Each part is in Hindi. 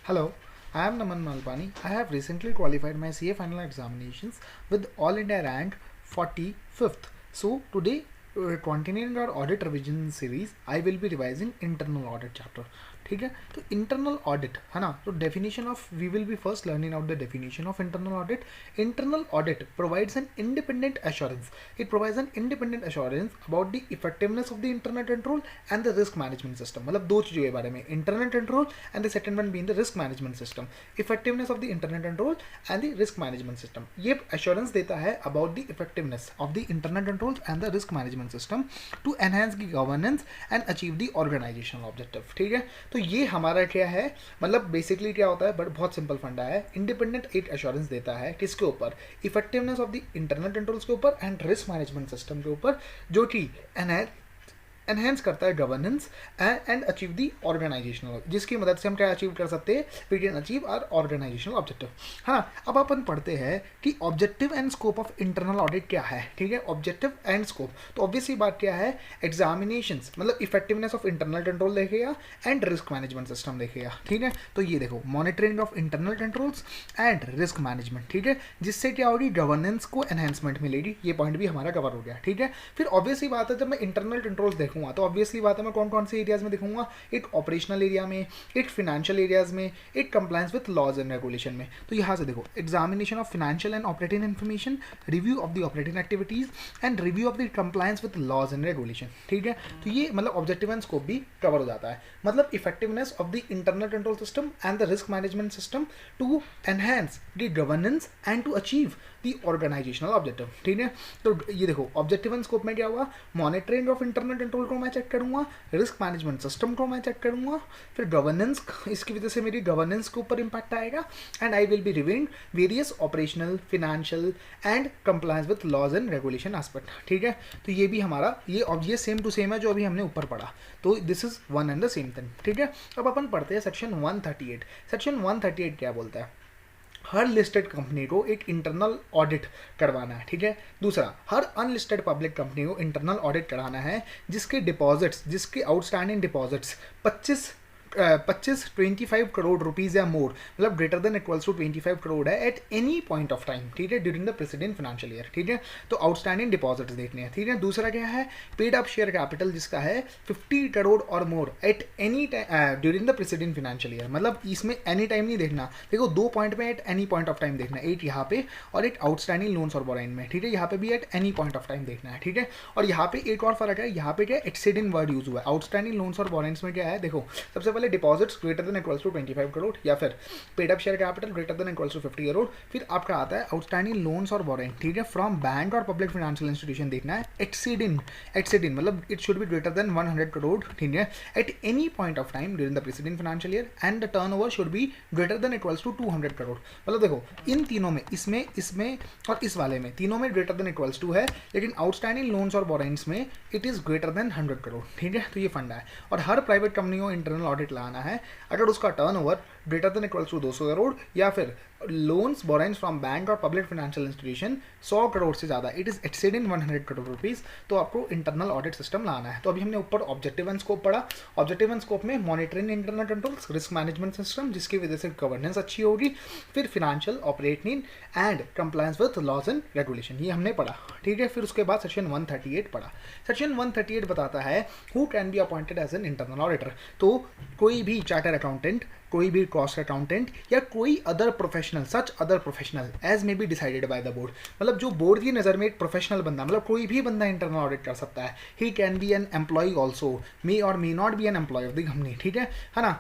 Hello, I am Naman Malpani. I have recently qualified my CA final examinations with All India rank 45th. So today, continuing our audit revision series, I will be revising internal audit chapter. ठीक है, तो इंटरनल ऑडिट है ना. तो definition of we will be first learning out the definition of internal audit. Internal audit provides an independent assurance. It provides an independent assurance about the effectiveness of the internal control and the risk management system. मतलब दो चीज़ों के बारे में, internal control and the second one being the risk management system. Effectiveness of the internal control and the risk management system. ये एश्योरेंस देता है about the effectiveness of the internal control and the risk management system to enhance the governance and achieve the organisational objective. ठीक है, तो ये हमारा क्या है, मतलब बेसिकली क्या होता है, बट बहुत सिंपल फंडा है. इंडिपेंडेंट एक एश्योरेंस देता है किसके ऊपर, effectiveness of the internal controls के ऊपर एंड रिस्क मैनेजमेंट सिस्टम के ऊपर, जो कि एनहेंस करता है governance and achieve the organisational, जिसकी मदद से हम क्या अचीव कर सकते हैं, we can achieve our organisational objective. हाँ, अब अपन पढ़ते हैं कि objective and scope of internal audit क्या है. ठीक है, ऑब्जेक्टिव एंड स्कोप. तो ऑब्वियसली बात क्या है, एग्जामिनेशंस मतलब इफेक्टिवनेस ऑफ इंटरनल कंट्रोल देखेगा एंड रिस्क मैनेजमेंट सिस्टम देखेगा. ठीक है, तो ये देखो, monitoring of internal controls and risk management. ठीक है, जिससे क्या होगी, गवर्नेंस को एनहेंसमेंट मिलेगी. ये पॉइंट भी हमारा कवर हो गया. ठीक है, फिर ऑब्वियसली बात है, जब मैं इंटरनल कंट्रोल्स देखूंगा तो ऑब्वियसली बात है मैं कौन कौन से एरियाज में दिखूंगा, एक ऑपरेशनल एरिया में, एक फाइनेंशियल एरियाज में, एक compliance with laws and regulation में. तो यहाँ से देखो, examination of financial and operating information, review of the operating activities and review of the compliance with laws and regulation. ठीक है, तो ये मतलब ऑब्जेक्टिव एंड स्कोप भी कवर हो जाता है. मतलब effectiveness of the internal control system and the risk management system to enhance the governance and to achieve the organisational objective. ठीक है, तो ये देखो, ऑब्जेक्टिव एंड स्कोप में क्या हुआ, मॉनिटरिंग ऑफ इंटरनल कंट्रोल को मैं चेक करूंगा, रिस्क मैनेजमेंट सिस्टम को मैं चेक करूंगा, फिर गवर्नेंस, इसकी वजह से मेरी गवर्नेंस के ऊपर इंपैक्ट आएगा, and I will be reviewing various operational, financial and compliance with laws and regulation aspect. ठीक है, तो ये भी हमारा ये सेम टू सेम है जो अभी हमने ऊपर पढ़ा. तो this is one and the same thing. ठीक है, अब अपन पढ़ते हैं सेक्शन 138. सेक्शन 138 क्या बोलता है, हर लिस्टेड कंपनी को एक इंटरनल ऑडिट करवाना है. ठीक है, दूसरा, हर अनलिस्टेड पब्लिक कंपनी को इंटरनल ऑडिट कराना है जिसके डिपॉजिट्स, जिसके आउटस्टैंडिंग डिपॉजिट्स 25 करोड़ रुपीज़ या मोर, मतलब greater than equals to 25 crore है at any point of time. ठीक है, during the president financial year. ठीक है, तो आउटस्टैंडिंग डिपॉजिट्स देखने हैं. ठीक है, दूसरा क्या है, पेड अप शेयर कैपिटल जिसका है 50 करोड़ और more at any time during the president financial year. मतलब इसमें एनी टाइम नहीं देखना, देखो दो पॉइंट में eight any point of time देखना है, एक यहाँ पे और एक आउटस्टैंडिंग लोन्स और बोराइन में. ठीक है, यहाँ पे भी eight any point of time देखना है. ठीक है, और यहाँ पे एक और फर्क है, यहाँ पे क्या एक्सीडिंग वर्ड यूज हुआ है. आउटस्टैंडिंग लोन्स और बोराइंस में क्या है, देखो सबसे पहले deposits greater than equals to 25 crore, या फिर paid up share capital greater than equals to 50 crore. फिर आपका आता है आउटस्टैंडिंग लोन्स और बोराइंग. ठीक है, फ्रॉम बैंक और पब्लिक फाइनेंशियल इंस्टीट्यूशन देखना है. एक्सीडिंग मतलब it should be greater than 100 crore. ठीक है, at any point of time during the president financial year, and the turnover should be greater than equals to 200 crore. मतलब देखो, इन तीनों में, इसमें और इस वाले में, तीनों में ग्रेटर देन इक्वल्स टू है, लेकिन आउटस्टैंडिंग लोन्स और बोराइंग्स में it is greater than 100 crore. ठीक है, तो ये फंडा है. और हर प्राइवेट कंपनी को इंटरनल ऑडिट लगाना है अगर उसका turnover greater than equals to 200 crore या फिर लोन्स बोराइंस फ्रॉम बैंक और पब्लिक फाइनेंशियल इंस्टीट्यूशन 100 करोड़ से ज़्यादा, it is exceeding 100 crore rupees, तो आपको इंटरनल ऑडिट सिस्टम लाना है. तो अभी हमने ऊपर ऑब्जेक्टिव एंड स्कोप पढ़ा. ऑब्जेक्टिव एंड स्कोप में monitoring internal controls, risk management system जिसकी वजह से गवर्नेंस अच्छी होगी, फिर financial, operating and compliance with laws and regulation, ये हमने पढ़ा. ठीक है, फिर उसके बाद सेक्शन 138 पढ़ा. सेक्शन 138 बताता है who can be appointed as an internal auditor. तो कोई भी चार्टर अकाउंटेंट, कोई भी कॉस्ट अकाउंटेंट या कोई other professional, such other professional as may be decided by the board. मतलब जो बोर्ड की नज़र में एक प्रोफेशनल बंदा, मतलब कोई भी बंदा इंटरनल ऑडिट कर सकता है. He can be an employ also, may और may not be an employ of the company. ठीक है ना.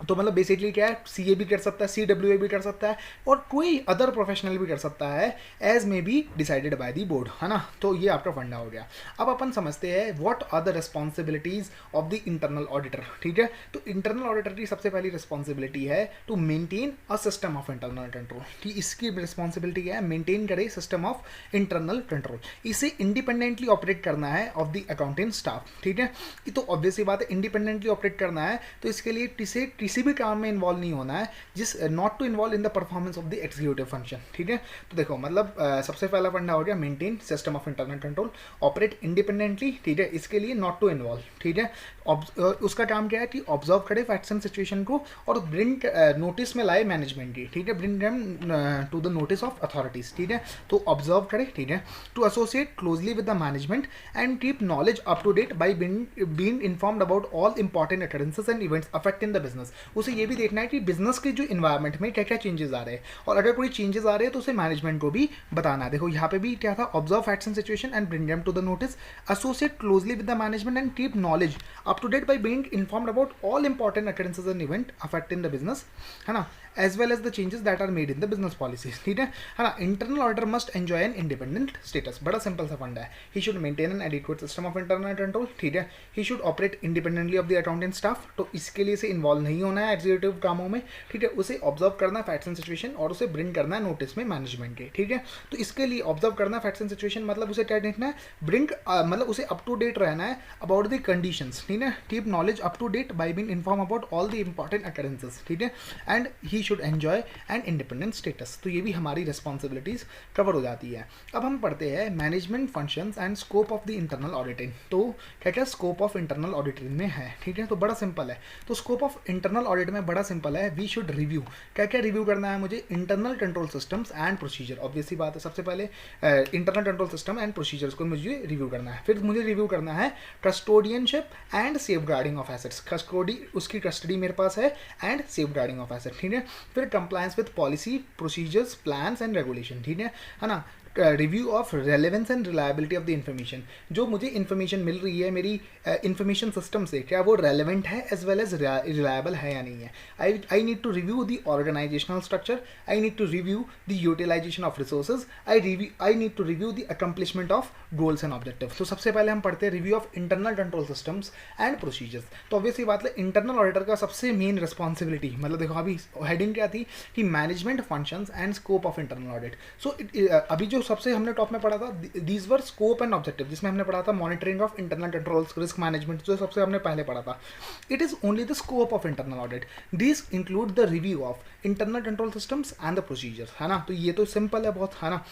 तो मतलब बेसिकली क्या है, सीए भी कर सकता है, CWA भी कर सकता है, और कोई अदर प्रोफेशनल भी कर सकता है as may be decided by the board, है ना. तो ये आपका फंडा हो गया. अब अपन समझते हैं what are the responsibilities of the internal auditor. ठीक है, तो इंटरनल ऑडिटर की सबसे पहली रिस्पॉन्सिबिलिटी है to maintain a system of internal control. कि इसकी रिस्पॉन्सिबिलिटी क्या है, मेंटेन करे सिस्टम ऑफ इंटरनल कंट्रोल. इसे इंडिपेंडेंटली ऑपरेट करना है ऑफ द अकाउंटिंग स्टाफ. ठीक है, तो ऑब्वियसली बात है, इंडिपेंडेंटली ऑपरेट करना है, तो इसके लिए किसी भी काम में इन्वॉल्व नहीं होना है, जिस not to involve in the performance of the executive function, ठीक है। तो देखो मतलब सबसे पहला फंडा हो गया maintain system of internal control, operate independently, ठीक है, इसके लिए नॉट टू इन्वॉल्व, ठीक है। उसका काम क्या है कि ऑब्जर्व करे फैक्ट्स एंड सिचुएशन को और ब्रिंग नोटिस में लाए मैनेजमेंट की, ठीक है, bring them to the notice of authorities, ठीक है। तो ऑब्जर्व करे, ठीक है, to associate closely with the management and keep knowledge up to date by being informed about all important occurrences and events affecting the business. उसे ये भी देखना है कि बिजनेस के जो इन्वायरमेंट में क्या क्या चेंजेस आ रहे हैं, और अगर कोई चेंजेस आ रहे हैं तो उसे मैनेजमेंट को भी बताना है। देखो यहाँ पे भी क्या था, observe facts and situation and bring them to the notice, associate closely with the management and keep knowledge up to date by being informed about all important occurrences and event affecting the business, है ना, as well as the changes that are made in the business policies, ठीक है ना। Internal auditor must enjoy an independent status, बड़ा सिंपल सा फंडा है। He should maintain an adequate system of internal control, ठीक है। He should operate independently of the accountant staff, तो इसके लिए से इन्वॉल्व नहीं होना है एग्जीक्यूटिव कामों में, ठीक है। उसे ऑब्जर्व करना है फैक्ट्स एंड सिचुएशन और उसे ब्रिंग करना है नोटिस में मैनेजमेंट के, ठीक है। तो इसके लिए ऑब्जर्व करना है फैक्ट्स एंड सिचुएशन मतलब उसे क्या देखना है, ब्रिंग मतलब उसे अप टू डेट रहना है अबाउट द कंडीशंस, ठीक है। Keep knowledge up to date by being inform about all the important occurrences, ठीक है। And he should enjoy and independent status, तो ये भी हमारी रिस्पॉन्सिबिलिटीज कवर हो जाती है। अब हम पढ़ते हैं management functions and scope of the internal auditing. तो क्या क्या स्कोप ऑफ इंटरनल ऑडिटिंग में है, ठीक है, तो बड़ा सिंपल है। तो स्कोप ऑफ इंटरनल ऑडिट में बड़ा सिंपल है, वी शुड रिव्यू, क्या क्या रिव्यू करना है मुझे, internal control systems and procedure, obviously बात है, सबसे पहले internal control system and procedures को मुझे रिव्यू करना है। फिर मुझे रिव्यू करना है custodianship and safeguarding of assets, custody उसकी कस्टडी मेरे पास है and safeguarding of asset, ठीक है। फिर compliance with policy, procedures, plans and regulation, ठीक है ना। Review of relevance and reliability of the information, जो मुझे इन्फॉर्मेशन मिल रही है मेरी इन्फॉर्मेशन सिस्टम से, क्या वो रेलेवेंट है एज वेल एज रिलायबल है या नहीं है। I need to review the organisational structure, I need to review the utilisation of resources, I need to review the accomplishment of goals and objective. तो सबसे पहले हम पढ़ते हैं review of internal control systems and procedures. तो ऑब्वियसली बात है इंटरनल ऑडिटर का सबसे मेन रिस्पॉन्सिबिलिटी, मतलब देखो अभी हेडिंग क्या थी कि management functions and scope of internal audit. So अभी जो सबसे हमने टॉप में पढ़ा था these were scope and objective, जिसमें हमने पढ़ा था monitoring of internal controls, risk management, जो सबसे हमने पहले पढ़ा था। It is only the scope of internal audit, this include the review of internal control systems and the procedures, है ना। तो ये तो सिंपल है बहुत, है ना।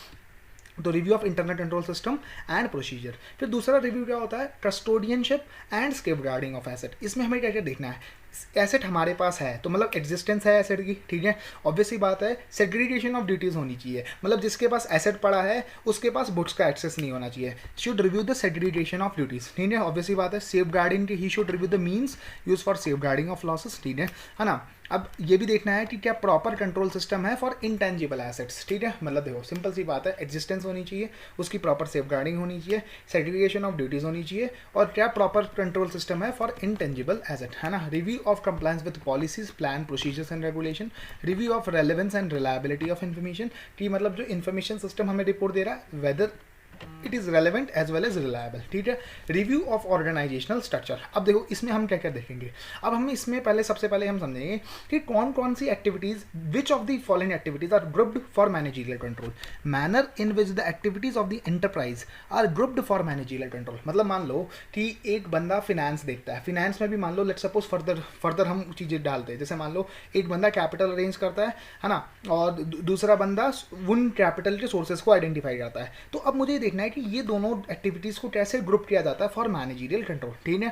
तो review of internal control system and procedure. फिर दूसरा रिव्यू क्या होता है, custodianship and safeguarding of asset. इसमें हमें क्या क्या देखना है, एसेट हमारे पास है तो मतलब एग्जिस्टेंस है एसेट की, ठीक है। ऑब्वियसली बात है सेग्रीगेशन ऑफ ड्यूटीज होनी चाहिए, मतलब जिसके पास एसेट पड़ा है उसके पास बुक्स का एक्सेस नहीं होना चाहिए। Should review the segregation of duties, ठीक है। ऑब्वियसली बात है सेफ गार्डिंग की, he should review the means use for safeguarding of losses, ठीक है ना। अब ये भी देखना है कि क्या प्रॉपर कंट्रोल सिस्टम है फॉर इंटेंजिबल एसेट्स, ठीक है। मतलब देखो सिंपल सी बात है, एग्जिस्टेंस होनी चाहिए, उसकी प्रॉपर सेफ गार्डिंग होनी चाहिए, सेग्रीगेशन ऑफ ड्यूटीज होनी चाहिए, और क्या प्रॉपर कंट्रोल सिस्टम है फॉर इंटेंजिबल एसेट, है ना। Review of compliance with policies, plan, procedures and regulation, review of relevance and reliability of information, कि मतलब जो इन्फॉर्मेशन सिस्टम हमें रिपोर्ट दे रहा है whether it is relevant as well as reliable, ठीक है। रिव्यू ऑफ ऑर्गेनाइजेशनल स्ट्रक्चर, अब देखो इसमें हम क्या क्या देखेंगे। अब हम इसमें सबसे पहले हम समझेंगे कि कौन कौन सी activities, which of the following activities are grouped for managerial control, manner in which the activities of the enterprise are grouped for managerial control. मतलब मान लो कि एक बंदा फिनेंस देखता है, फिनेंस में भी मान लो लेट्स सपोज फर्दर हम चीज़ें डालते हैं, जैसे मान लो एक बंदा कैपिटल अरेंज करता है ना, और दूसरा बंदा उन कैपिटल के सोर्सेज को आइडेंटिफाई करता है। तो अब मुझे देखना है कि ये दोनों एक्टिविटीज को कैसे ग्रुप किया जाता है फॉर मैनेजरियल कंट्रोल, ठीक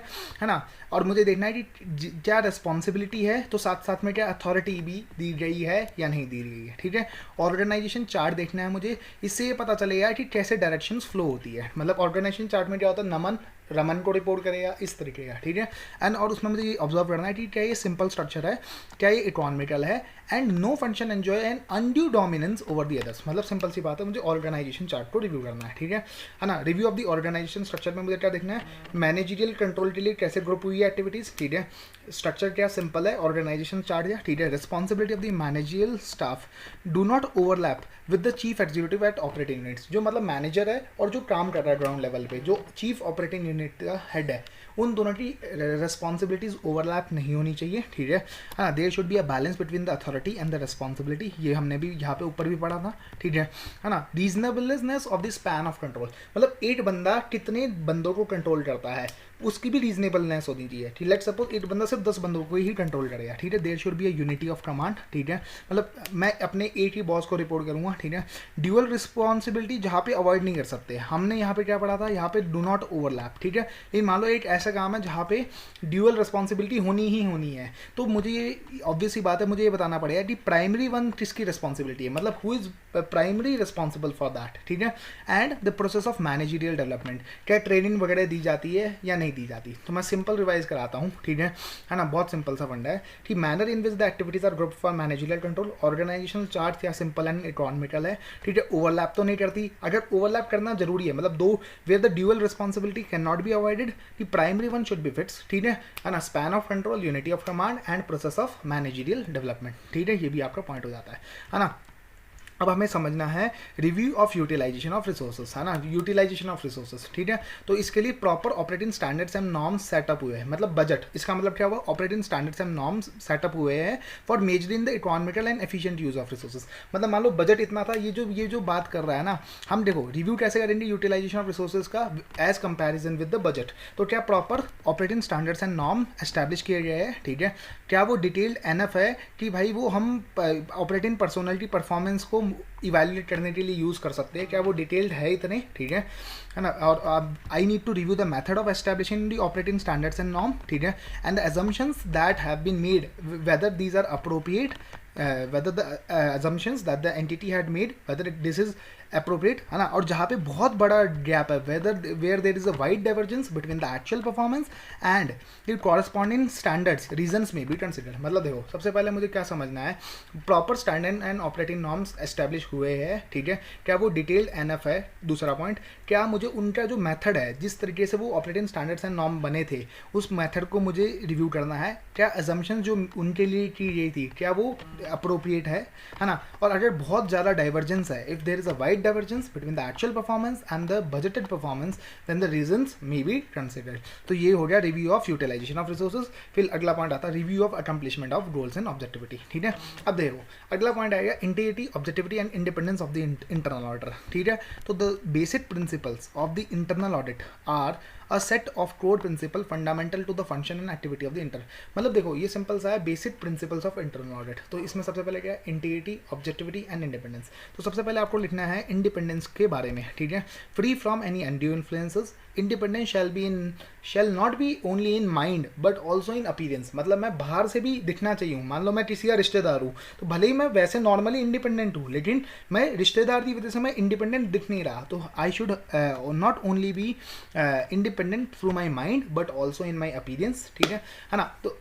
है ना। और मुझे देखना है कि क्या रिस्पॉन्सिबिलिटी है, तो साथ साथ में क्या अथॉरिटी भी दी गई है या नहीं दी गई है, ठीक है। ऑर्गेनाइजेशन चार्ट देखना है मुझे, इससे ये पता चलेगा कि कैसे डायरेक्शंस फ्लो होती है। मतलब ऑर्गेनाइजेशन चार्ट में क्या होता है, नमन रमन को रिपोर्ट करेगा इस तरीके का, ठीक है। एंड और उसमें मुझे ये ऑब्जर्व करना है कि क्या ये सिंपल स्ट्रक्चर है, क्या ये इकोनॉमिकल है, and no function enjoy and undue dominance over the others. मतलब सिंपल सी बात है, मुझे ऑर्गेनाइजेशन चार्ट को रिव्यू करना है, ठीक है ना। Review of the organisation structure में मुझे क्या देखना है, मैनेजरियल कंट्रोल के लिए कैसे ग्रुप हुई है एक्टिविटीज, ठीक है। स्ट्रक्चर क्या सिंपल है, ऑर्गेनाइजेशन चार्ट, या ठीक है। Responsibility of the managerial staff do not overlap with the chief executive at operating units. जो मतलब मैनेजर है और जो काम कर रहा है ग्राउंड लेवल पे, जो चीफ ऑपरेटिंग यूनिट का हेड है, उन दोनों की रिस्पॉन्सिबिलिटीज ओवरलैप नहीं होनी चाहिए, ठीक है ना। There should be a balance between the authority and the responsibility, ये हमने भी यहाँ पे ऊपर भी पढ़ा था, ठीक है ना। Reasonableness of the span of control, मतलब एक बंदा कितने बंदों को कंट्रोल करता है, उसकी भी रीजनेबलनेस होनी चाहिए। ठीक, लेट्स सपोज एक बंदा सिर्फ 10 बंदों को ही कंट्रोल करेगा, ठीक है, there should be a unity of command, ठीक है, मतलब मैं अपने एक ही बॉस को रिपोर्ट करूंगा, ठीक है। ड्यूअल रिस्पॉन्सिबिलिटी जहाँ पे अवॉइड नहीं कर सकते, हमने यहाँ पे क्या पढ़ा था, यहाँ पे डू नॉट ओवरलैप, ठीक है। लेकिन मान लो एक ऐसा काम है जहाँ पे ड्यूअल रिस्पॉन्सिबिलिटी होनी ही होनी है, तो मुझे ये ऑब्वियस सी बात है, मुझे ये बताना पड़ेगा कि प्राइमरी वन किसकी रिस्पॉन्सिबिलिटी है, मतलब who is primary responsible for that, ठीक है। And the process of managerial development, क्या ट्रेनिंग वगैरह दी जाती है या नहीं दी जाती। तो मैं सिंपल रिवाइज कराता हूँ, ठीक है ना, बहुत सिंपल सा फंडा है कि manner in which the activities are group for managerial control, organisational chart या सिंपल एंड इकोनॉमिकल है, ठीक है। ओवरलैप तो नहीं करती, अगर ओवरलैप करना जरूरी है, मतलब दो where the dual responsibility can not be avoided, कि primary one should be fix, ठीक है ना, span of control, unity of command and process of managerial development, ठीक है, ये भी आपका पॉइंट हो जाता है ना। अब हमें समझना है review of utilisation of resources, है ना, यूटिलाइजेशन ऑफ रिसोर्सेज, ठीक है। तो इसके लिए proper operating standards and norms setup हुए हैं, मतलब बजट, इसका मतलब क्या हुआ, operating standards and norms setup हुए हैं for measuring the economical and efficient use of resources. मतलब मान लो बजट इतना था, ये जो बात कर रहा है ना, हम देखो रिव्यू कैसे करेंगे यूटिलाइजेशन ऑफ रिसोर्सेज का as comparison with the budget. तो क्या proper operating standards and norm establish किए गए हैं, ठीक है, क्या वो डिटेल्ड एनफ है कि भाई वो हम ऑपरेटिंग पर्सोनलिटी परफॉर्मेंस को इवैल्यूएट करने के लिए यूज़ कर सकते हैं, क्या वो डिटेल्ड है इतने, ठीक है ना। और I need to review the method of establishing the operating standards and norm, ठीक है, and the assumptions that have been made, whether these are appropriate, whether the assumptions that the entity had made, whether this is appropriate, है ना। और जहाँ पे बहुत बड़ा गैप है, where there is a wide divergence between the actual performance and the corresponding standards, reasons may be considered। मतलब देखो सबसे पहले मुझे क्या समझना है, proper standard and operating norms establish हुए हैं, ठीक है, क्या वो डिटेल्ड एनफ है। दूसरा पॉइंट, क्या मुझे उनका जो मेथड है, जिस तरीके से वो ऑपरेटिंग स्टैंडर्ड्स एंड नॉर्म बने थे, उस मेथड को मुझे रिव्यू करना है। क्या अजम्पशन जो उनके लिए की गई थी, क्या वो अप्रोप्रिएट है ना। और अगर बहुत ज़्यादा डाइवर्जेंस है, if there is a wide divergence between the actual performance and the budgeted performance, then the reasons may be considered। तो ये हो गया review of utilisation of resources. फिर अगला पॉइंट आता है review of accomplishment of goals and objectivity, ठीक है। अब देखो अगला पॉइंट आएगा integrity, objectivity and independence of the internal auditor, ठीक है। तो the basic principles of the internal audit are a set of core principle fundamental to the function and activity of the inter, मतलब देखो ये सिंपल सा है, basic principles of internal audit. तो इसमें सबसे पहले क्या है, इंटीग्रिटी, ऑब्जेक्टिविटी एंड इंडिपेंडेंस। तो सबसे पहले आपको लिखना है इंडिपेंडेंस के बारे में, ठीक है, free from any undue influences, independence shall not be only in mind but also in appearance, मतलब मैं बाहर से भी दिखना चाहिए हूँ। मान लो मैं किसी का रिश्तेदार हूँ, तो भले ही मैं वैसे नॉर्मली इंडिपेंडेंट हूँ, लेकिन मैं रिश्तेदार की वजह से मैं इंडिपेंडेंट दिख नहीं रहा। तो I should not only be independent through my mind but also in my appearance, ठीक है ना। तो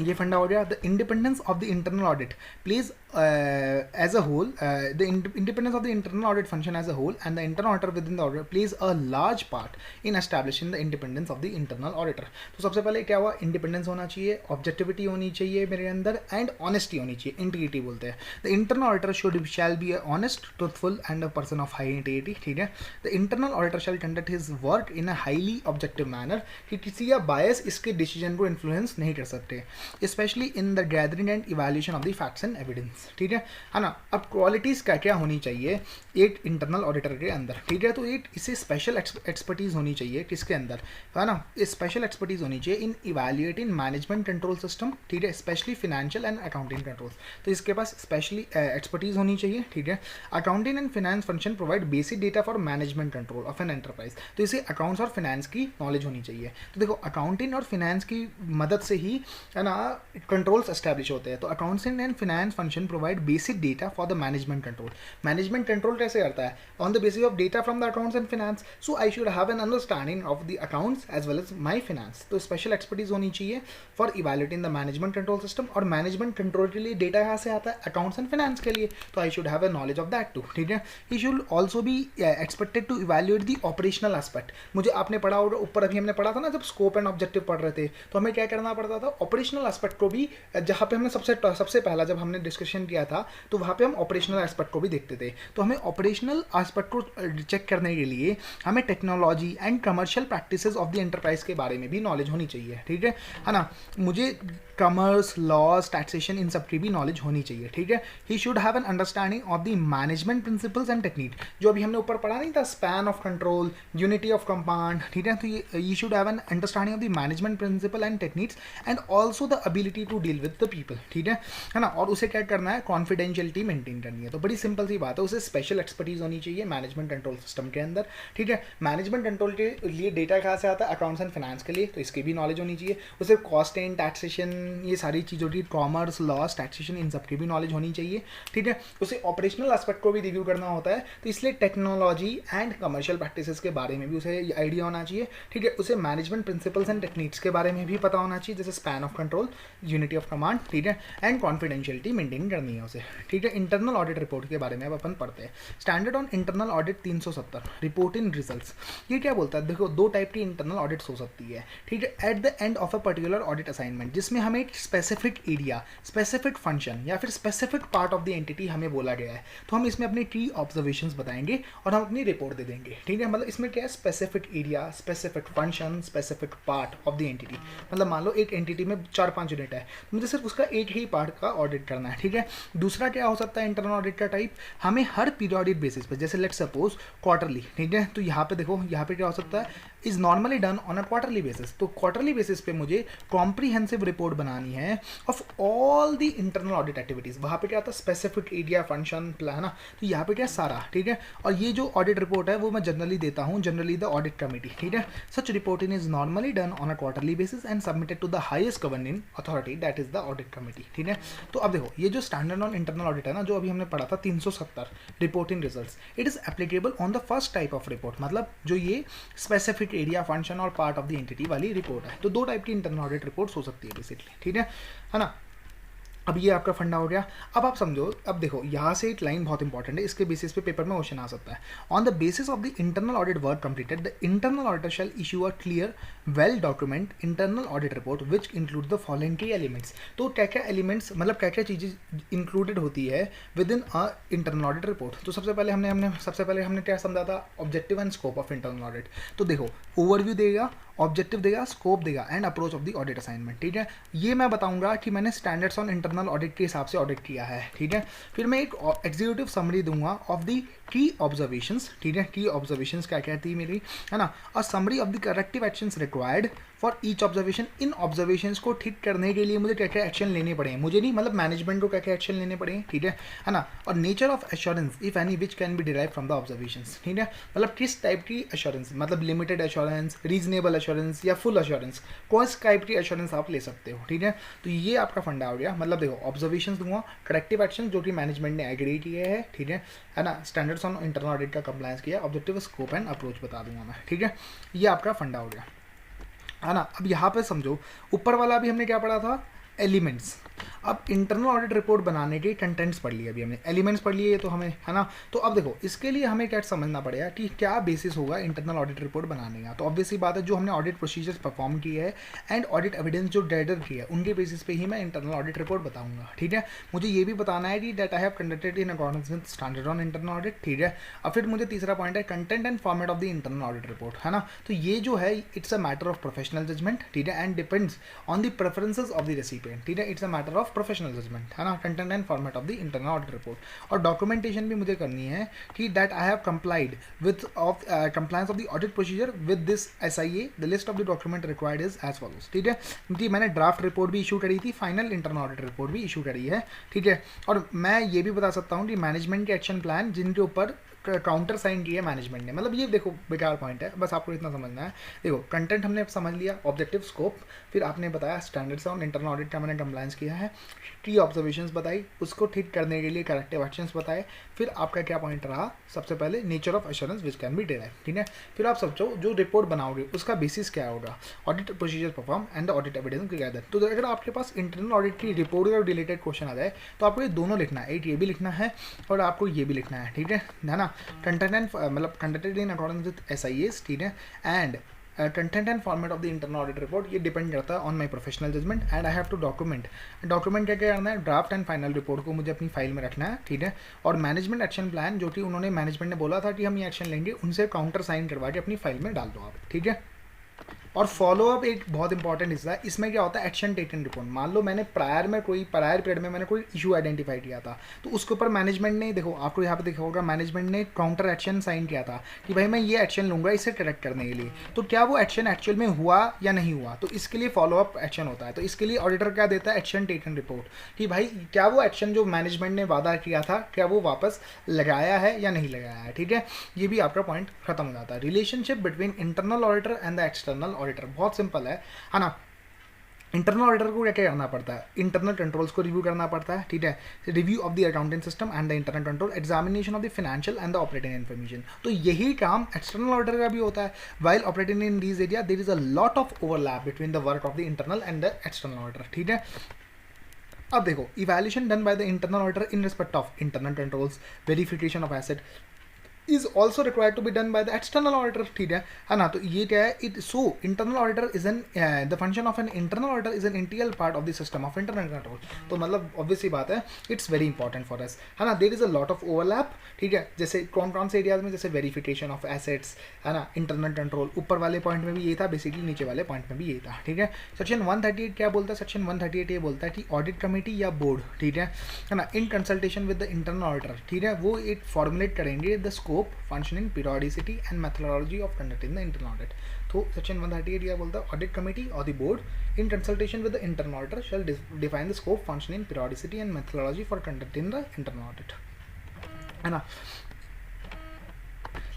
ये फंडा हो गया। The independence of the internal audit please as a whole, the independence of the internal audit function as a whole and the internal auditor within the auditor plays a large part in establishing the independence of the internal auditor. तो सबसे पहले क्या हुआ, इंडिपेंडेंस होना चाहिए, ऑब्जेक्टिविटी होनी चाहिए मेरे अंदर, एंड ऑनेस्टी होनी चाहिए, इंटीग्रिटी बोलते हैं। The internal auditor shall be honest, truthful and a person of high integrity, ठीक है। The internal auditor shall conduct his work in a highly objective manner, कि किसी का बायस इसके डिसीजन को इन्फ्लुएंस नहीं कर सकते, specially in the gathering and evaluation of the facts and evidence, ठीक है ना। अब क्वालिटीज क्या क्या होनी चाहिए एक इंटरनल ऑडिटर के अंदर, ठीक है। तो एक इसे स्पेशल एक्सपर्टीज होनी चाहिए किसके अंदर, है ना, स्पेशल एक्सपर्टीज होनी चाहिए इन इवैल्यूएटिंग मैनेजमेंट कंट्रोल सिस्टम, ठीक है, specially financial and accounting controls. तो इसके पास स्पेशली एक्सपर्टीज होनी चाहिए, ठीक है। Accounting and finance function provide basic data for management control of an enterprise. तो इसे अकाउंट्स और फाइनेंस की नॉलेज होनी चाहिए। तो देखो अकाउंटिंग और फाइनेंस की मदद से ही, है ना, कंट्रोल्स एस्टैब्लिश होते हैं। तो accounting and finance function provide basic data for the management control. Management control कैसे करता है, on the basis of data from the accounts and finance. So I should have an understanding of the accounts as well as my finance. तो स्पेशल एक्सपर्टीज होनी चाहिए for evaluating the management control system. और मैनेजमेंट कंट्रोल के लिए डेटा यहाँ से आता है अकाउंट्स एंड फाइनेंस के लिए, तो I should have a knowledge of that too, ठीक है। He should also be expected to evaluate the operational aspect. मुझे आपने पढ़ा होगा ऊपर, अभी हमने पढ़ा था ना जब स्कोप एंड ऑब्जेक्टिव पढ़ रहे थे, तो हमें क्या करना पड़ता था, ऑपरेशनल एस्पेक्ट को भी, जहाँ पे हमने सबसे पहला जब हमने डिस्कशन किया था तो वहाँ पे हम ऑपरेशनल एस्पेक्ट को भी देखते थे। तो हमें ऑपरेशनल एस्पेक्ट को चेक करने के लिए हमें technology and commercial practices of the enterprise के बारे में भी नॉलेज होनी चाहिए, ठीक है ना। मुझे कॉमर्स, लॉज, टैक्सेशन, इन सब की भी नॉलेज होनी चाहिए, ठीक है। He should have an understanding of the management principles and technique, जो अभी हमने ऊपर पढ़ा नहीं था, span of control, unity of command, ठीक है। तो ये should have an understanding of the management principle and techniques and also the ability to deal with the people, ठीक है ना। और उसे क्या करना है, कॉन्फिडेंशियलिटी मेंटेन करनी है। तो बड़ी सिंपल सी बात है, उसे स्पेशल एक्सपर्टीज होनी चाहिए मैनेजमेंट कंट्रोल सिस्टम के अंदर, ठीक है। मैनेजमेंट कंट्रोल के लिए डेटा कहाँ से आता है, अकाउंट्स एंड फाइनेंस के लिए, तो इसकी भी नॉलेज होनी चाहिए। उसे कॉस्ट एंड टैक्सेशन, ये सारी चीज़ों की, कॉमर्स, लॉस, टैक्सेशन, इन सब की भी नॉलेज होनी चाहिए, ठीक है। उसे ऑपरेशनल एस्पेक्ट को भी रिव्यू करना होता है, तो इसलिए टेक्नोलॉजी एंड कमर्शियल प्रैक्टिसेस के बारे में भी उसे आइडिया होना चाहिए, ठीक है। उसे मैनेजमेंट प्रिंसिपल्स एंड टेक्निक्स के बारे में भी पता होना चाहिए, जैसे span of control, unity of command, ठीक है, एंड कॉन्फिडेंशियलिटी मेंटेन करनी है उसे, ठीक है। इंटरनल ऑडिट रिपोर्ट के बारे में अब अपन पढ़ते हैं। Standard on internal audit 370, report in results. ये क्या बोलता है, देखो दो टाइप की इंटरनल ऑडिट्स हो सकती है, ठीक है। At the end of a particular audit assignment, जिसमें हमें एक स्पेसिफिक एरिया, स्पेसिफिक फंक्शन या फिर specific part of the entity हमें बोला गया है, तो हम इसमें अपनी की ऑब्जर्वेशंस बताएंगे और हम अपनी रिपोर्ट दे देंगे, ठीक है। मतलब इसमें क्या है, specific area, specific function, specific part of the entity. मतलब मान लो एक एंटिटी में 4-5 यूनिट है, तो मुझे सिर्फ उसका एक ही पार्ट का ऑडिट करना है, ठीक है। दूसरा क्या हो सकता है इंटरनल ऑडिट का टाइप, हमें हर पीरियोडिक बेसिस पे, जैसे लेट्स सपोज क्वार्टरली, ठीक है। तो यहाँ पे देखो, यहाँ पे क्या हो सकता है, is normally done on a quarterly basis. तो क्वार्टरली बेसिस पे मुझे कॉम्प्रीहेंसिव रिपोर्ट बनानी है of all the internal audit activities. वहाँ पे क्या आता है, स्पेसिफिक एरिया, फंक्शन, प्लान, है ना। तो यहाँ पे क्या सारा, ठीक है। और ये जो ऑडिट रिपोर्ट है वो मैं जनरली देता हूँ, जनरली द ऑडिट कमेटी, ठीक है। Such reporting is normally done on a quarterly basis and submitted to the highest governing authority, that is the audit committee, ठीक है। तो अब देखो, ये जो स्टैंडर्ड ऑन इंटरनल ऑडिट है ना, जो अभी हमने पढ़ा था 370, reporting results, it is applicable on the first type of report, मतलब जो ये स्पेसिफिक एरिया, फंक्शन और पार्ट ऑफ द एंटिटी वाली रिपोर्ट है। तो दो टाइप की इंटरनल ऑडिट रिपोर्ट्स हो सकती है बेसिकली, ठीक है ना। अब ये आपका फंडा हो गया। अब आप समझो, अब देखो यहाँ से एक लाइन बहुत इंपॉर्टेंट है, इसके बेसिस पे पेपर में क्वेश्चन आ सकता है। On the basis of the internal audit work completed, the internal auditor shall issue a clear well document internal audit report which include the following की एलिमेंट्स। तो क्या क्या एलिमेंट्स, मतलब क्या क्या चीज़ें इंक्लूडेड होती है with in a internal audit report. तो सबसे पहले हमने क्या समझा था, objective and scope of internal audit. तो देखो, ओवरव्यू देगा, ऑब्जेक्टिव देगा, स्कोप देगा and approach of the audit assignment, ठीक है। ये मैं बताऊंगा कि मैंने स्टैंडर्ड्स ऑन इंटरनल ऑडिट के हिसाब से ऑडिट किया है, ठीक है। फिर मैं एक एग्जीक्यूटिव समरी दूंगा ऑफ द की ऑब्जर्वेशंस, ठीक है। की ऑब्जर्वेशंस क्या कहती है मेरी, है ना। और summary of the corrective actions required for each observation. In observations को ठीक करने के लिए मुझे क्या क्या एक्शन लेने पड़े हैं, मुझे नहीं, मतलब मैनेजमेंट को क्या क्या एक्शन लेने पड़े हैं, ठीक है ना। और nature of assurance if any which can be derive from the observations, ठीक है। मतलब किस टाइप की एश्योरेंस, मतलब लिमिटेड एश्योरेंस, रीजनेबल एश्योरेंस या फुल एश्योरेंस, कौन सी टाइप की एश्योरेंस आप ले सकते हो, ठीक है। तो ये आपका फंडा हो गया। मतलब देखो, ऑब्जर्वेशंस दूंगा, करेक्टिव एक्शन जो कि मैनेजमेंट ने एग्री किए हैं, ठीक है ना। स्टैंडर्ड्स ऑन इंटरनल ऑडिट का कंप्लायंस किया, ऑब्जेक्टिव, स्कोप एंड अप्रोच बता दूंगा मैं, ठीक है। ये आपका फंडा हो गया, है ना। अब यहाँ पे समझो, ऊपर वाला भी हमने क्या पढ़ा था, एलिमेंट्स। अब इंटरनल ऑडिट रिपोर्ट बनाने के कंटेंट्स पढ़ लिए, अभी हमने एलिमेंट्स पढ़ लिए, तो हमें, है ना। तो अब देखो, इसके लिए हमें क्या समझना पड़ेगा कि क्या बेसिस होगा इंटरनल ऑडिट रिपोर्ट बनाने का। तो ऑब्वियसली बात है, जो हमने ऑडिट प्रोसीजर्स परफॉर्म किए हैं एंड ऑडिट एविडेंस जो गैदर किया है, उनके बेसिस पे ही मैं इंटरनल ऑडिट रिपोर्ट बताऊंगा, ठीक है। मुझे ये भी बताना है कि that I have conducted in accordance with standard on internal audit, ठीक है। अब फिर मुझे तीसरा पॉइंट है content and format of the internal audit report, है ना। तो ये जो है, it's a matter of professional judgement, ठीक है, and depends on the preferences of the recipient, ठीक है। It's a matter of professional judgement, है ना। Content and format of the internal audit report. और डॉक्यूमेंटेशन भी मुझे करनी है कि that I have complied with of compliance of the audit procedure with this SIA। The list of the document required is as follows, ठीक है। क्योंकि मैंने ड्राफ्ट रिपोर्ट भी इशू करी थी, फाइनल इंटरनल ऑडिट रिपोर्ट भी इशू करी है, ठीक है। और मैं ये भी बता सकता हूँ कि मैनेजमेंट के एक्शन प्लान जिनके ऊपर काउंटर साइन किया है मैनेजमेंट ने, मतलब ये देखो बेकार पॉइंट है, बस आपको इतना समझना है। देखो, कंटेंट हमने समझ लिया, ऑब्जेक्टिव, स्कोप, फिर आपने बताया स्टैंडर्ड्स ऑन इंटरनल ऑडिट का मैंने कंप्लायंस किया है, की ऑब्जर्वेशंस बताई, उसको ठीक करने के लिए करेक्टिव एक्शंस बताए। फिर आपका क्या पॉइंट रहा, सबसे पहले nature of assurance which can be derive, ठीक है। फिर आप समझो जो रिपोर्ट बनाओगे उसका बेसिस क्या होगा, audit procedure perform and audit evidence gather. तो अगर आपके पास इंटरनल ऑडिट की रिपोर्ट और रिलेटेड क्वेश्चन आ जाए, तो आपको ये दोनों लिखना है, एक ये भी लिखना है और आपको ये भी लिखना है, ठीक है ना। कंटेंट एंड मतलब conducted in accordance with SIAs, ठीक है, and content and format of the internal audit report, ये डिपेंड करता है on my professional judgement and I have to document क्या क्या करना है, ड्राफ्ट एंड फाइनल रिपोर्ट को मुझे अपनी फाइल में रखना है, ठीक है। और मैनेजमेंट एक्शन प्लान जो कि उन्होंने, मैनेजमेंट ने बोला था कि हम ये एक्शन लेंगे, उनसे काउंटर साइन करवा के अपनी फाइल में डाल दो आप, ठीक है। और फॉलो अप एक बहुत इंपॉर्टेंट हिस्सा है। इसमें क्या होता है, एक्शन टेकन रिपोर्ट। मान लो मैंने प्रायर पीरियड में मैंने कोई इशू आइडेंटिफाई किया था, तो उसके ऊपर मैनेजमेंट ने, देखो आपको यहाँ पे देखा होगा, मैनेजमेंट ने काउंटर एक्शन साइन किया था कि भाई मैं ये एक्शन लूंगा इसे करेक्ट करने के लिए। तो क्या वो एक्शन एक्चुअल में हुआ या नहीं हुआ, तो इसके लिए फॉलो अप एक्शन होता है। तो इसके लिए ऑडिटर क्या देता है, एक्शन टेकन रिपोर्ट, कि भाई क्या वो एक्शन जो मैनेजमेंट ने वादा किया था क्या वो वापस लगाया है या नहीं लगाया है। ठीक है, ये भी आपका पॉइंट खत्म हो जाता है। Relationship between internal auditor and the external auditor बहुत सिंपल है ना। इंटरनल ऑडिटर को क्या क्या करना पड़ता है, इंटरनल कंट्रोल्स को रिव्यू करना पड़ता है। ठीक है, review of the accounting system and the internal control, examination of the financial and the operating information. तो यही काम एक्सटर्नल ऑडिटर का भी होता है। While operating in this area there is a lot of overlap between the work of the internal and the external auditor. ठीक है, अब देखो, evaluation done by the internal auditor in respect of internal controls, verification of asset is also required to be done by the external auditor। ठीक है ना। तो ये क्या है, it so internal auditor is an the function of an internal auditor is an integral part of the system of internal control। तो मतलब obviously बात है, it's very important for us, है ना। there is a lot of overlap। ठीक है, जैसे कौन कौन से एरियाज में, जैसे वेरिफिकेशन ऑफ एसेट्स, है ना, इंटरनल कंट्रोल, ऊपर वाले पॉइंट में भी ये था बेसिकली, नीचे वाले पॉइंट में भी ये था। ठीक है, सेक्शन 138 क्या बोलता है, सेक्शन 138 ये बोलता है कि ऑडिट कमेटी या बोर्ड, ठीक है ना, in consultation with the internal auditor, ठीक है, वो एक फॉर्मुलेट करेंगे the scope, functioning, periodicity and methodology of conducting the internal audit। तो सेक्शन 138 क्या बोलता है, ऑडिट कमेटी और the board in consultation with the internal auditor shall define the scope, functioning, periodicity and methodology for conducting the internal audit, है ना।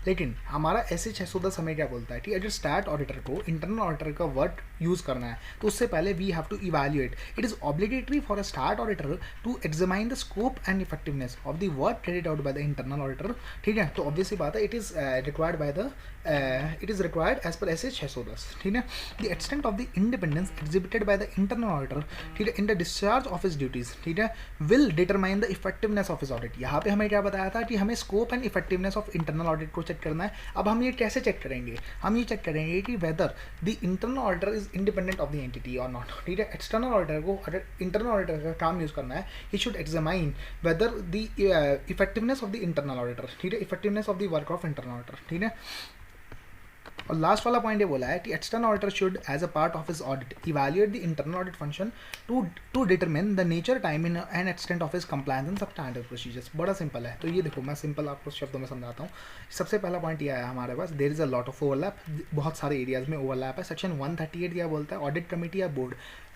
लेकिन हमारा ऐसे 610 हमें क्या बोलता है कि अगर स्टैट ऑडिटर को इंटरनल ऑडिटर का वर्ड यूज़ करना है तो उससे पहले we have to evaluate, it is obligatory for a stat auditor to examine the scope and effectiveness of the work carried out by the internal auditor. ठीक है, तो ऑब्वियसली बात है, it is required by the it is required as per SA 610। ठीक है, the extent of the independence exhibited by the internal auditor, ठीक है, in the discharge of his duties, ठीक है, will determine the effectiveness of his audit। यहाँ पे हमें क्या बताया था कि हमें scope and effectiveness of internal audit को चेक करना है। अब हम ये कैसे चेक करेंगे, हम ये चेक करेंगे कि whether the internal auditor is independent of the entity or not। ठीक है, external auditor को अगर internal auditor का काम यूज़ करना है, he should examine whether the effectiveness of the internal auditor, ठीक है, effectiveness of the work of internal auditor। ठीक है, और लास्ट वाला पॉइंट ये बोला है कि external auditor should as a part of his audit evaluate the internal audit function to determine the nature, time and extent of his compliance and substantive procedures. बड़ा सिंपल है, तो ये देखो मैं सिंपल आपको शब्दों में समझाता हूँ। सबसे पहला पॉइंट ये आया हमारे पास, there is a lot of overlap, बहुत सारे एरियाज में ओवरलैप है। सेक्शन 138 क्या बोलता है, ऑडिट कमेटी या board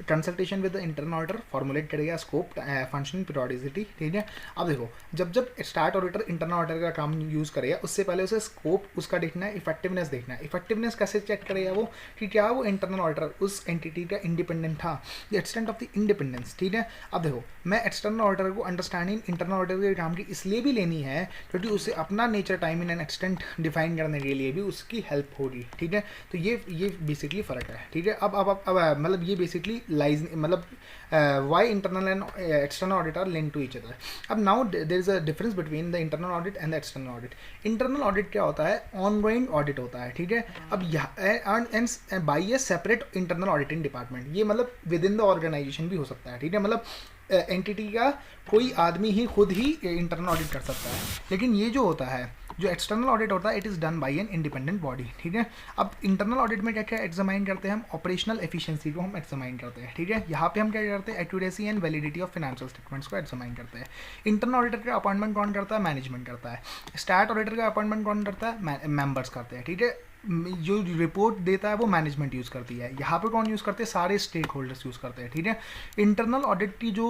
consultation with the internal auditor formulate करेगा स्कोप, फंक्शनिंग, पीरियोडिसिटी। ठीक है, अब देखो, जब स्टार्ट ऑडिटर इंटरनल ऑडिटर का काम यूज़ करेगा उससे पहले उसे स्कोप उसका देखना है, इफेक्टिवनेस देखना है। इफेक्टिवनेस कैसे चेक करेगा वो, कि क्या वो इंटरनल ऑडिटर उस एंटिटी का इंडिपेंडेंट था, the extent of the independence. ठीक है, अब देखो, मैं एक्सटर्नल ऑडिटर को अंडरस्टैंडिंग इंटरनल ऑडिटर के काम की इसलिए भी लेनी है क्योंकि उसे अपना nature, time and extent define करने के लिए भी उसकी हेल्प होगी। ठीक है, तो ये बेसिकली फ़र्क है। ठीक है, अब मतलब ये बेसिकली लाइज, मतलब why internal and external audit are linked to each other. अब now there is a difference between the internal audit and the external audit. Internal audit क्या होता है, ऑनगोइंग ऑडिट होता है। ठीक है, अब and by a separate internal auditing department, ये मतलब विद इन द ऑर्गेनाइजेशन भी हो सकता है। ठीक है, मतलब एंटिटी का कोई आदमी ही खुद ही इंटरनल ऑडिट कर सकता है। लेकिन ये जो होता है, जो एक्सटर्नल ऑडिट होता है, it is done by an independent body. ठीक है, अब इंटरनल ऑडिट में क्या क्या एग्जामाइन करते हैं हम, ऑपरेशनल एफिशिएंसी को हम एग्जामाइन करते हैं। ठीक है, यहाँ पे हम क्या करते हैं, accuracy and validity of financial statements को एग्जामाइन करते हैं। इंटरनल ऑडिटर का अपॉइंटमेंट कौन करता है, मैनेजमेंट करता है। स्टैट ऑडिटर का अपॉइंटमेंट कौन करता है, मेंबर्स करते हैं। ठीक है, जो रिपोर्ट देता है वो मैनेजमेंट यूज़ करती है। यहाँ पे कौन यूज़ करते हैं, सारे स्टेक होल्डर्स यूज़ करते हैं। ठीक है, इंटरनल ऑडिट की जो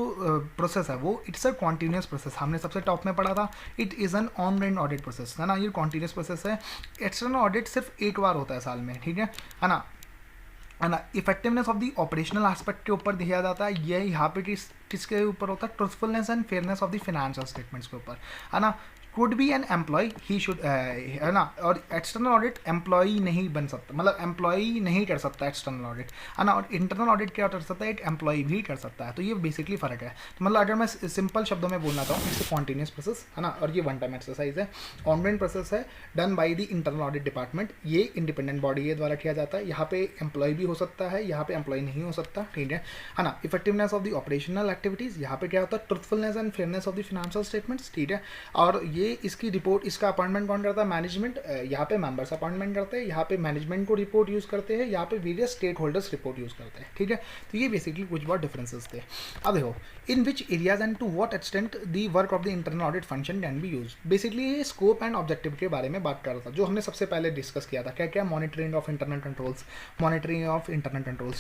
प्रोसेस है वो इट्स अ कॉन्टीन्यूस प्रोसेस, हमने सबसे टॉप में पढ़ा था, it is an ongoing audit process, है ना, ये कॉन्टीन्यूस प्रोसेस है। एक्सटर्नल ऑडिट सिर्फ एक बार होता है साल में। ठीक है ना, effectiveness of the operational aspect के ऊपर दिया जाता है। ये यहाँ पे किसके ऊपर होता है, truthfulness and fairness of the financial statements के ऊपर, है ना। Could be an employ, he should, है ना। और एक्सटर्नल ऑडिट एम्प्लॉई नहीं बन सकता, मतलब एम्प्लॉई नहीं कर सकता एक्सटर्नल ऑडिट, है ना। और इंटरनल ऑडिट क्या कर सकता है, एक एम्प्लॉई भी कर सकता है। तो ये बेसिकली फ़र्क है। तो मतलब अगर मैं सिंपल शब्दों में बोलना चाहूँ, इट्स कॉन्टीन्यूस प्रोसेस, है ना, और ये वन टाइम एक्सरसाइज है, ऑनगोइंग प्रोसेस है, done by the internal audit department. ये इंडिपेंडेंट बॉडी के द्वारा किया जाता है। यहाँ पे एम्प्लॉय भी हो सकता है, यहाँ पे एम्प्लॉय नहीं हो सकता। ठीक है ना। Effectiveness of the operational activities, यहाँ पे क्या होता है, truthfulness and fairness of the financial statements. ठीक है, और ये इसकी रिपोर्ट, इसका अपॉइंटमेंट कौन करता है? मैनेजमेंट। यहाँ पे मेंबर्स अपॉइंटमेंट करते हैं, यहाँ पे मैनेजमेंट को रिपोर्ट यूज़ करते हैं, यहाँ पे various stakeholders report use करते हैं, ठीक है। तो ये बेसिकली कुछ बहुत डिफरेंसेस थे। अब देखो, in which areas and to what extent the work of the internal audit function can be use. Basically ये स्कोप एंड ऑब्जेक्टिव के बारे में बात कर रहा था, जो हमने सबसे पहले डिस्कस किया था। क्या क्या? मॉनिटरिंग ऑफ इंटरनल कंट्रोल्स,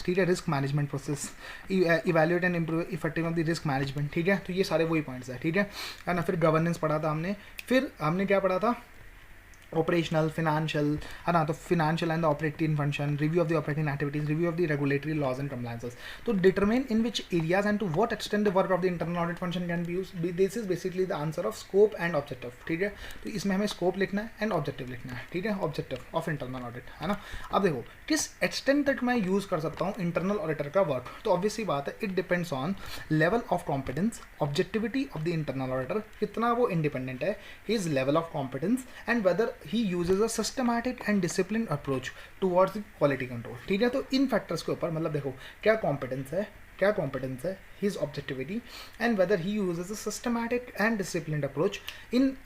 ठीक है, risk management process, evaluate and improve effective of the risk management, ठीक है। तो ये सारे वही पॉइंट्स है, ठीक है ना। फिर गवर्नेंस पढ़ा था हमने, फिर हमने क्या पढ़ा था? ऑपरेशनल, फिनेंशियल, है ना। तो financial and the operating function, review of the operating activities, review of the regulatory laws and compliances. तो determine in which areas and to what extent the work of the internal audit function can be use. This is basically the answer of scope and objective, ठीक है। तो इसमें हमें स्कोप लिखना है एंड ऑब्जेक्टिव लिखना है, ठीक है। ऑब्जेक्टिव ऑफ इंटरनल ऑडिट, है ना। अब देखो किस एक्सटेंट तक मैं यूज कर सकता हूँ इंटरनल ऑडिटर का वर्क। तो ऑब्वियसली बात है, it depends on level of competence, objectivity of the internal auditor, कितना वो इंडिपेंडेंट है, his level of competence, and weather he uses a systematic and discipline approach towards the quality control, ठीक है। तो इन फैक्टर्स के ऊपर, मतलब देखो क्या कॉम्पिटेंस है, his objectivity, and whether he uses a systematic and disciplined approach in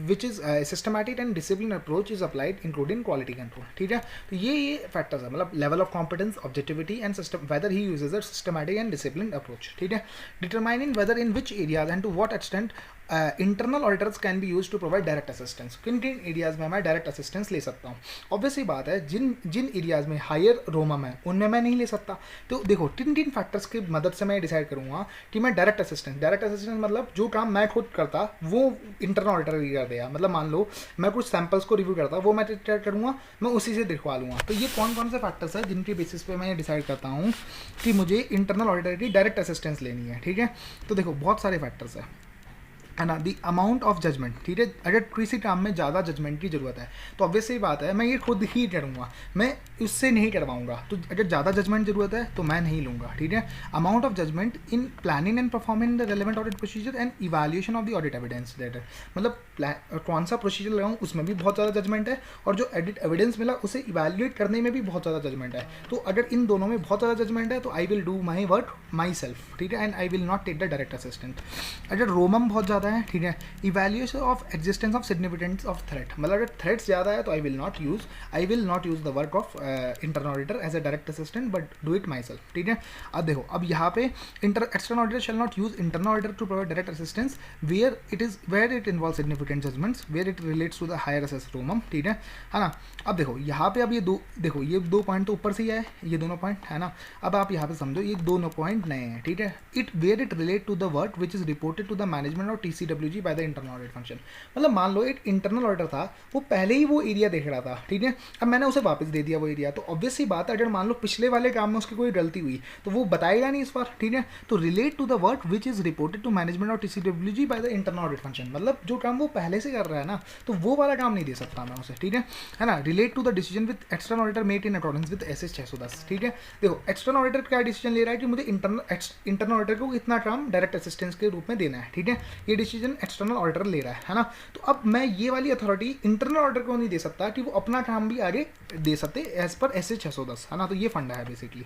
which is systematic and disciplined approach is applied including quality control, ठीक है। तो ये फैक्टर्स है, मतलब level of competence, objectivity and system, whether he uses a systematic and disciplined approach, ठीक है। Determining whether in which areas and to what extent internal auditors can be use to provide direct assistance. किन किन एरियाज में मैं डायरेक्ट असिस्टेंस ले सकता हूँ? ऑब्वियसली बात है, जिन एरियाज में हायर रोमम है उनमें मैं नहीं ले सकता। तो देखो किन किन फैक्टर्स की मदद से मैं डिसाइड करूँगा कि मैं डायरेक्ट असिस्टेंस मतलब जो काम मैं खुद करता वो इंटरनल ऑडिटर ही कर देगा। मतलब मान लो मैं कुछ सैंपल्स को रिव्यू करता, वो मैं ट्राई करूँगा, मैं उसी से दिखवा लूँगा। तो ये कौन कौन से फैक्टर्स है जिनके बेसिस पे मैं डिसाइड करता हूँ कि मुझे इंटरनल ऑडिटर की डायरेक्ट असिस्टेंस लेनी है, ठीक है। तो देखो बहुत सारे फैक्टर्स है ना। दी अमाउंट ऑफ जजमेंट, ठीक है। अगर किसी काम में ज़्यादा जजमेंट की ज़रूरत है तो ऑब्वियसली बात है मैं ये खुद ही करूँगा, मैं उससे नहीं करवाऊँगा। तो अगर ज़्यादा जजमेंट ज़रूरत है तो मैं नहीं लूँगा, ठीक है। Amount of judgement in planning and performing the relevant audit procedure and evaluation of the audit evidence data, मतलब कौन सा प्रोसीजर लगाऊँ उसमें भी बहुत ज़्यादा जजमेंट है, और जो ऑडिट एविडेंस मिला उसे इवैल्यूएट करने में भी बहुत ज़्यादा जजमेंट है। तो अगर इन दोनों में बहुत ज़्यादा जजमेंट है तो I will do my work myself, ठीक है, and I will not take the direct assistant. अगर रोमम बहुत ज़्यादा है, ठीक है, evaluation of existence of significance of threat, मतलब अगर थ्रेट्स ज़्यादा है तो I will not use the work of internal auditor as a direct assistant but do it myself, ठीक है। अब देखो, अब यहाँ पे external auditor shall not use internal auditor to provide direct assistance where it involve significant judgements where it relates to the higher assess ROMM, ठीक है ना। अब देखो यहाँ पे, अब ये दो पॉइंट तो ऊपर से ही है, ये दोनों पॉइंट है ना। अब आप यहाँ पे समझो ये दोनों पॉइंट नए हैं, ठीक है। It relate to the work which is reported to the management और TCWG by the internal audit function. मतलब मान लो एक इंटरनल ऑडिटर था, वो पहले ही वो एरिया देख रहा था, ठीक है। अब मैंने उसे वापस दे दिया वो एरिया, तो ऑब्वियस सी बात है अगर मान लो पिछले वाले काम में उसकी कोई गलती हुई तो वो बताएगा नहीं इस बार, ठीक है। तो relate to the work which is reported to management और TCWG by the internal audit function, मतलब जो काम वो पहले से कर रहा है ना, तो वो वाला काम नहीं दे सकता मैं उसे, ठीक है ना। Relate to the decision with external auditor made in accordance with SS 610, ठीक है। देखो एक्सटर्नल ऑडिटर क्या डिसीजन ले रहा है कि मुझे इंटरनल ऑडिटर को इतना काम डायरेक्ट असिस्टेंस के रूप में देना है, ठीक है। ये डिसीजन एक्सटर्नल ऑडिटर ले रहा है ना। तो अब मैं ये वाली अथॉरिटी इंटरनल ऑडिटर को नहीं दे सकता कि वो अपना काम भी आगे दे सकते एज पर SS 610, है ना। तो ये फंडा है बेसिकली।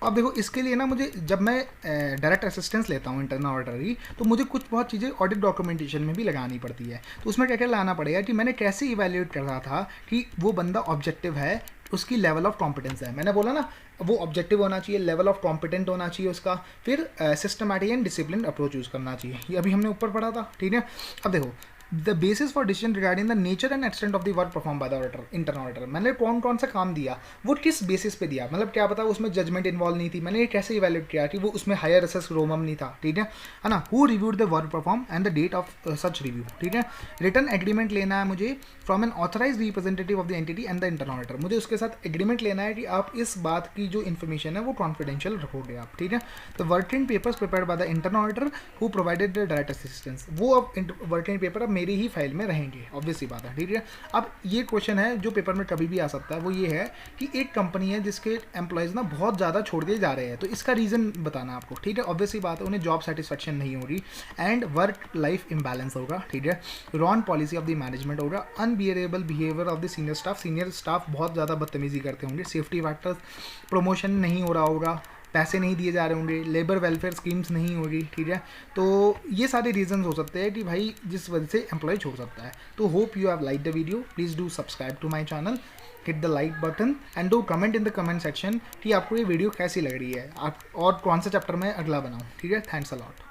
अब देखो इसके लिए ना, मुझे जब मैं डायरेक्ट असिस्टेंस लेता हूँ इंटरनल ऑडिटर की, तो मुझे कुछ बहुत चीज़ें ऑडिट डॉक्यूमेंटेशन में भी लगानी पड़ती है। तो उसमें क्या क्या लाना पड़ेगा कि मैंने कैसे इवैल्यूएट कर रहा था कि वो बंदा ऑब्जेक्टिव है, उसकी लेवल ऑफ कॉम्पिटेंस है। मैंने बोला ना वो ऑब्जेक्टिव होना चाहिए, लेवल ऑफ कॉम्पिटेंट होना चाहिए उसका, फिर systematic and discipline approach use करना चाहिए। ये अभी हमने ऊपर पढ़ा था, ठीक है। अब देखो the basis for decision regarding the nature and extent of the work perform by the auditor, internal auditor, मैंने कौन कौन सा काम दिया, वो किस बेसिस पे दिया, मतलब क्या पता उसमें जजमेंट इन्वॉल्व नहीं थी, मैंने ये कैसे इवैल्यूएट किया कि वो उसमें हायर असेस रोमम नहीं था, ठीक है ना। Who reviewed the work perform and the date of such review, ठीक है। रिटर्न एग्रीमेंट लेना है मुझे from an authorise representative of the entity and the internal auditor, मुझे उसके साथ एग्रीमेंट लेना है कि आप इस बात की जो इन्फॉर्मेशन है वो कॉन्फिडेंशियल रखोगे आप, ठीक है। The working papers prepared by the internal auditor who provided the direct assistance, वो अब वर्किंग पेपर अब मेरी ही फाइल में रहेंगे, ऑब्वियसली बात है, ठीक है। अब ये क्वेश्चन है जो पेपर में कभी भी आ सकता है, वो ये है कि एक कंपनी है जिसके एम्प्लॉयज़ ना बहुत ज़्यादा छोड़ दिए जा रहे हैं, तो इसका रीज़न बताना आपको, ठीक है। ऑब्वियसली बात है उन्हें जॉब सेटिस्फेक्शन नहीं होगी एंड वर्क लाइफ इम्बैलेंस होगा, ठीक है। Wrong policy of the management होगा, unbearable behaviour of the senior staff बहुत ज़्यादा बदतमीजी करते होंगे, सेफ्टी फैक्टर्स, प्रमोशन नहीं हो रहा होगा, पैसे नहीं दिए जा रहे होंगे, लेबर वेलफेयर स्कीम्स नहीं होगी, ठीक है। तो ये सारे रीजंस हो सकते हैं कि भाई जिस वजह से एम्प्लॉय छोड़ सकता है। तो hope you have like the video, please do subscribe to my channel, hit the like button and do comment in the comment section कि आपको ये वीडियो कैसी लग रही है, आप और कौन सा चैप्टर में अगला बनाऊँ, ठीक है। Thanks a lot.